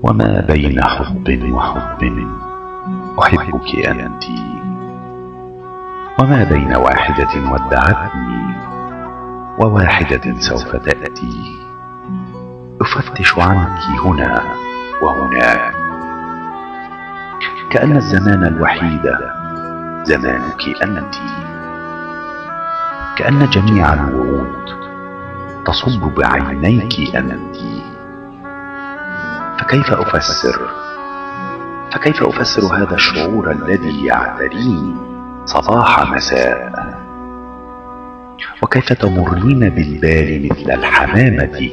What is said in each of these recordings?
وما بين حب وحب أحبك أنت، وما بين واحدة ودعتني وواحدة سوف تأتي، أفتش عنك هنا وهناك، كأن الزمان الوحيد زمانك أنت، كأن جميع الوعود تصب بعينيك أنت. فكيف أفسر هذا الشعور الذي يعتريني صباح مساء؟ وكيف تمرين بالبال مثل الحمامة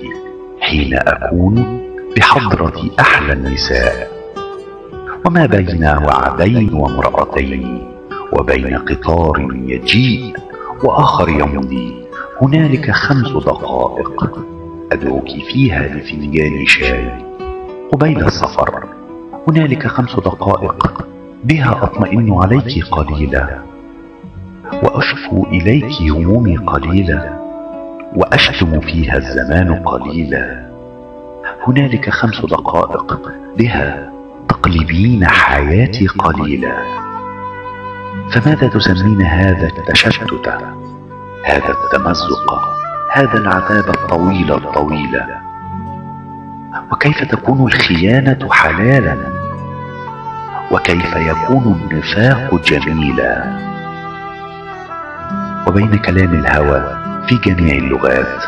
حين أكون بحضرة أحلى النساء؟ وما بين وعدين وامرأتين وبين قطار يجيء وآخر يمضي هنالك 5 دقائق أدعوك فيها لفنجان شاي، قبيل السفر هنالك 5 دقائق بها أطمئن عليك قليلا، وأشكو إليك همومي قليلا، وأشتم فيها الزمان قليلا. هنالك 5 دقائق بها تقلبين حياتي قليلا. فماذا تسمين هذا التشتت، هذا التمزق، هذا العذاب الطويلة؟ وكيف تكون الخيانة حلالا؟ وكيف يكون النفاق جميلا؟ وبين كلام الهوى في جميع اللغات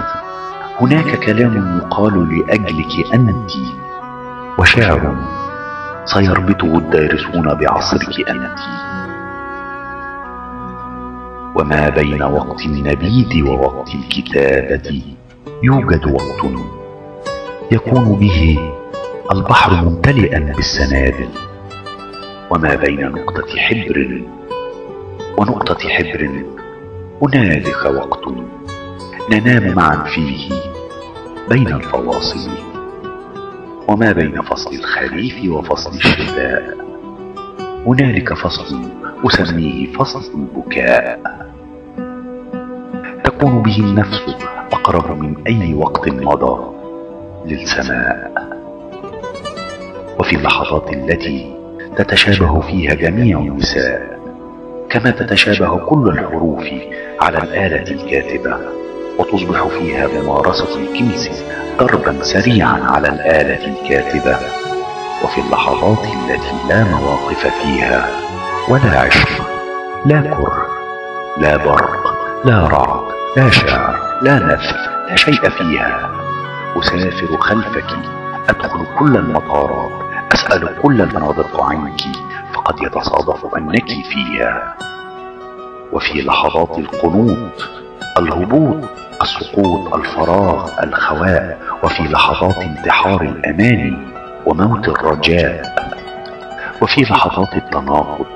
هناك كلام يقال لأجلك أنت، وشعر سيربطه الدارسون بعصرك أنت. وما بين وقت النبيذ ووقت الكتابة يوجد وقت يكون به البحر ممتلئا بالسنابل. وما بين نقطة حبر ونقطة حبر هنالك وقت ننام معا فيه بين الفواصل. وما بين فصل الخريف وفصل الشتاء هنالك فصل أسميه فصل البكاء، تكون به النفس أقرب من أي وقت مضى للسماء. وفي اللحظات التي تتشابه فيها جميع النساء كما تتشابه كل الحروف على الآلة الكاتبة، وتصبح فيها ممارسة الجنس ضربا سريعا على الآلة الكاتبة. وفي اللحظات التي لا مواقف فيها ولا عشق، لا كره، لا برق، لا رعد، لا شعر، لا نفس، لا شيء فيها، أسافر خلفك، أدخل كل المطارات، أسأل كل المناطق عنك، فقد يتصادف أنك فيها. وفي لحظات القنوط، الهبوط، السقوط، الفراغ، الخواء، وفي لحظات انتحار الأماني وموت الرجاء، وفي لحظات التناقض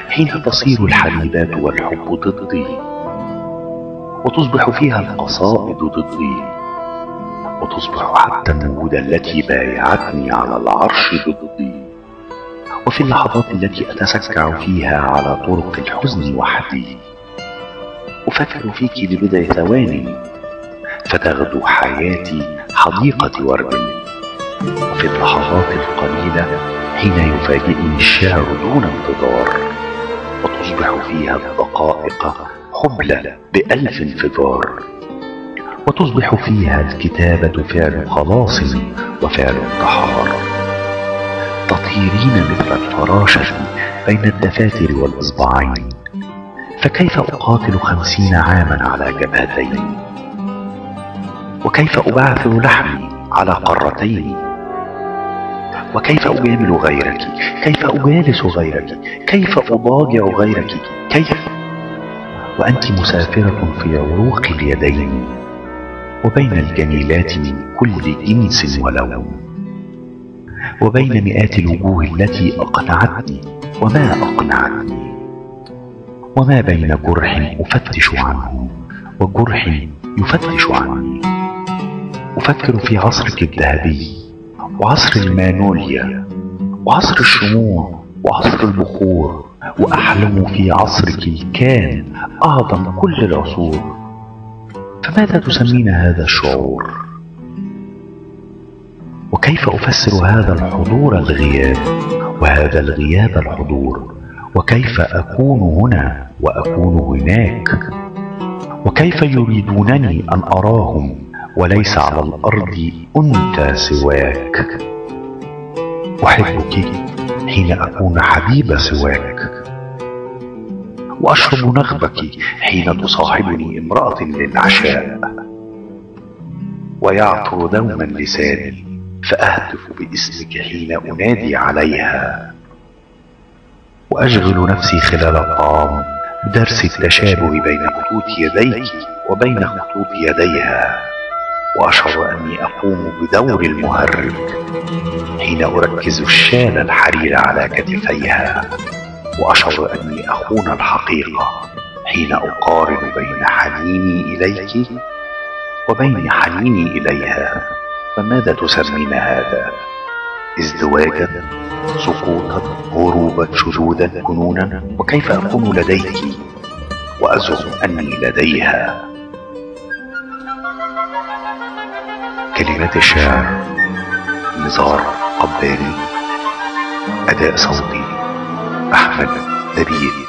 حين تصير الحبيبات والحب ضدي، وتصبح فيها القصائد ضدي، وتصبح حتى النمود التي بايعتني على العرش ضدي. وفي اللحظات التي أتسكع فيها على طرق الحزن وحدي، أفكر فيك لبضع ثوان فتغدو حياتي حديقة ورد. وفي اللحظات القليلة حين يفاجئني الشعر دون انتظار، وتصبح فيها الدقائق حبلى ب1000 انفجار، وتصبح فيها الكتابة فعل خلاص وفعل انتحار. تطيرين مثل الفراشة بين الدفاتر والإصبعين، فكيف أقاتل 50 عاما على جبهتين؟ وكيف أبعثر لحمي على قارتين؟ وكيف أجامل غيرك؟ كيف أجالس غيرك؟ كيف أضاجع غيرك؟ كيف وأنت مسافرة في عروق اليدين وبين الجميلات من كل جنس ولون، وبين مئات الوجوه التي أقنعتني وما أقنعتني، وما بين جرح أفتش عنه وجرح يفتش عني. أفكر في عصرك الذهبي وعصر المانوليا وعصر الشموع وعصر البخور، وأحلم في عصرك الكان أعظم كل العصور. فماذا تسمين هذا الشعور؟ وكيف أفسر هذا الحضور الغياب وهذا الغياب الحضور؟ وكيف أكون هنا وأكون هناك؟ وكيف يريدونني أن أراهم وليس على الأرض أنثى سواك؟ أحبك حين أكون حبيب سواك، وأشرب نغبك حين تصاحبني امرأة للعشاء، ويعطر دوما لساني فأهتف باسمك حين أنادي عليها، وأشغل نفسي خلال الطعام بدرس التشابه بين خطوط يديك وبين خطوط يديها، وأشعر أني أقوم بدور المهرج حين أركز الشال الحرير على كتفيها، وأشعر أني أخون الحقيقة حين أقارن بين حنيني إليك وبين حنيني إليها. فماذا تسمين هذا؟ ازدواجا، سقوطا، هروبا، شذوذا، جنونا؟ وكيف أكون لديك وأزعم أني لديها؟ كلمات الشاعر نزار قباني، أداء صوتي أحمد نبيل.